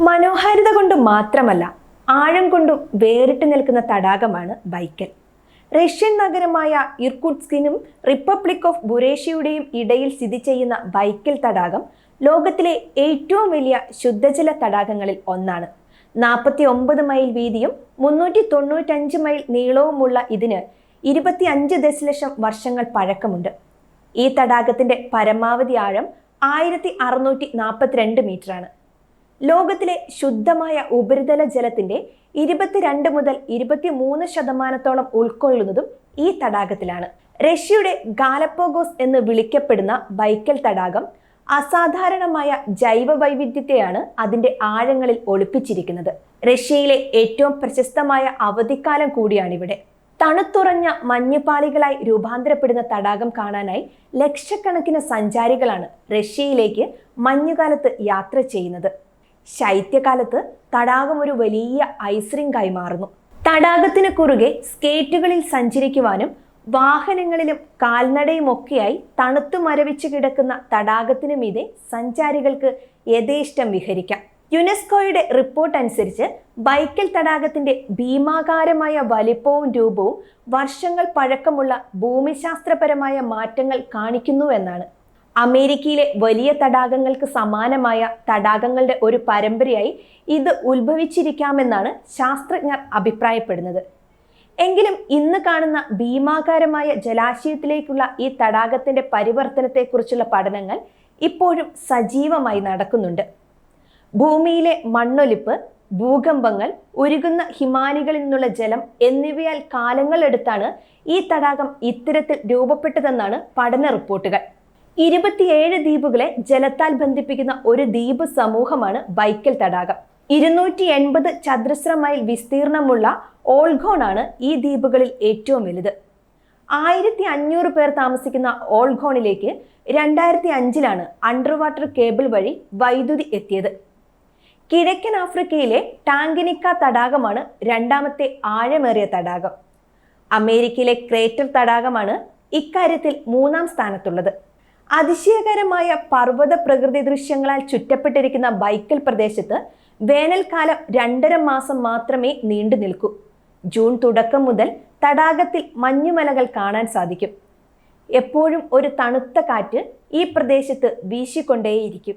മനോഹാരിത കൊണ്ട് മാത്രമല്ല, ആഴം കൊണ്ടും വേറിട്ട് നിൽക്കുന്ന തടാകമാണ് ബൈക്കൽ. റഷ്യൻ നഗരമായ ഇർകുട്സ്കിനും റിപ്പബ്ലിക് ഓഫ് ബുറേഷ്യയുടെയും ഇടയിൽ സ്ഥിതി ചെയ്യുന്ന ബൈക്കൽ തടാകം ലോകത്തിലെ ഏറ്റവും വലിയ ശുദ്ധജല തടാകങ്ങളിൽ ഒന്നാണ്. 49 മൈൽ വീതിയും 395 മൈൽ നീളവുമുള്ള ഇതിന് 25 ദശലക്ഷം വർഷങ്ങൾ പഴക്കമുണ്ട്. ഈ തടാകത്തിന്റെ പരമാവധി ആഴം 1642 മീറ്ററാണ്. ലോകത്തിലെ ശുദ്ധമായ ഉപരിതല ജലത്തിന്റെ 22 മുതൽ 23% ഉൾക്കൊള്ളുന്നതും ഈ തടാകത്തിലാണ്. റഷ്യയുടെ ഗാലപ്പഗോസ് എന്ന് വിളിക്കപ്പെടുന്ന ബൈക്കൽ തടാകം അസാധാരണമായ ജൈവ വൈവിധ്യത്തെയാണ് അതിന്റെ ആഴങ്ങളിൽ ഒളിപ്പിച്ചിരിക്കുന്നത്. റഷ്യയിലെ ഏറ്റവും പ്രശസ്തമായ അവധിക്കാലം കൂടിയാണിവിടെ. തണുത്തുറഞ്ഞ മഞ്ഞുപാളികളായി രൂപാന്തരപ്പെടുന്ന തടാകം കാണാനായി ലക്ഷക്കണക്കിന് സഞ്ചാരികളാണ് റഷ്യയിലേക്ക് മഞ്ഞുകാലത്ത് യാത്ര ചെയ്യുന്നത്. ശൈത്യകാലത്ത് തടാകം ഒരു വലിയ ഐസ് റിങ്കായി മാറുന്നു. തടാകത്തിന് കുറുകെ സ്കേറ്റുകളിൽ സഞ്ചരിക്കുവാനും വാഹനങ്ങളിലും കാൽനടയുമൊക്കെയായി തണുത്തു മരവിച്ചു കിടക്കുന്ന തടാകത്തിനു മീതെ സഞ്ചാരികൾക്ക് യഥേഷ്ടം വിഹരിക്കാം. യുനെസ്കോയുടെ റിപ്പോർട്ട് അനുസരിച്ച് ബൈക്കൽ തടാകത്തിന്റെ ഭീമാകാരമായ വലിപ്പവും രൂപവും വർഷങ്ങൾ പഴക്കമുള്ള ഭൂമിശാസ്ത്രപരമായ മാറ്റങ്ങൾ കാണിക്കുന്നുവെന്നാണ്. അമേരിക്കയിലെ വലിയ തടാകങ്ങൾക്ക് സമാനമായ തടാകങ്ങളുടെ ഒരു പരമ്പരയായി ഇത് ഉത്ഭവിച്ചിരിക്കാമെന്നാണ് ശാസ്ത്രജ്ഞർ അഭിപ്രായപ്പെടുന്നത്. എങ്കിലും ഇന്ന് കാണുന്ന ഭീമാകാരമായ ജലാശയത്തിലേക്കുള്ള ഈ തടാകത്തിന്റെ പരിവർത്തനത്തെക്കുറിച്ചുള്ള പഠനങ്ങൾ ഇപ്പോഴും സജീവമായി നടക്കുന്നുണ്ട്. ഭൂമിയിലെ മണ്ണൊലിപ്പ്, ഭൂകമ്പങ്ങൾ, ഉരുകുന്ന ഹിമാനികളിൽ നിന്നുള്ള ജലം എന്നിവയാൽ കാലങ്ങൾ എടുത്താണ് ഈ തടാകം ഇത്തരത്തിൽ രൂപപ്പെട്ടതെന്നാണ് പഠന റിപ്പോർട്ടുകൾ. 27 ദ്വീപുകളെ ജലത്താൽ ബന്ധിപ്പിക്കുന്ന ഒരു ദ്വീപ് സമൂഹമാണ് ബൈക്കൽ തടാകം. 280 ചതുരശ്ര മൈൽ വിസ്തീർണമുള്ള ഓൾഖോൺ ആണ് ഈ ദ്വീപുകളിൽ ഏറ്റവും വലുത്. 1500 പേർ താമസിക്കുന്ന ഓൾഖോണിലേക്ക് 2005 അണ്ടർ വാട്ടർ കേബിൾ വഴി വൈദ്യുതി എത്തിയത്. കിഴക്കൻ ആഫ്രിക്കയിലെ ടാങ്കിനിക്ക തടാകമാണ് രണ്ടാമത്തെ ആഴമേറിയ തടാകം. അമേരിക്കയിലെ ക്രേറ്റർ തടാകമാണ് ഇക്കാര്യത്തിൽ 3-ാം സ്ഥാനത്തുള്ളത്. അതിശയകരമായ പർവ്വത പ്രകൃതി ദൃശ്യങ്ങളാൽ ചുറ്റപ്പെട്ടിരിക്കുന്ന ബൈക്കൽ പ്രദേശത്ത് വേനൽക്കാലം 2.5 മാസം മാത്രമേ നീണ്ടു നിൽക്കൂ. ജൂൺ തുടക്കം മുതൽ തടാകത്തിൽ മഞ്ഞുമലകൾ കാണാൻ സാധിക്കും. എപ്പോഴും ഒരു തണുത്ത കാറ്റ് ഈ പ്രദേശത്ത് വീശിക്കൊണ്ടേയിരിക്കും.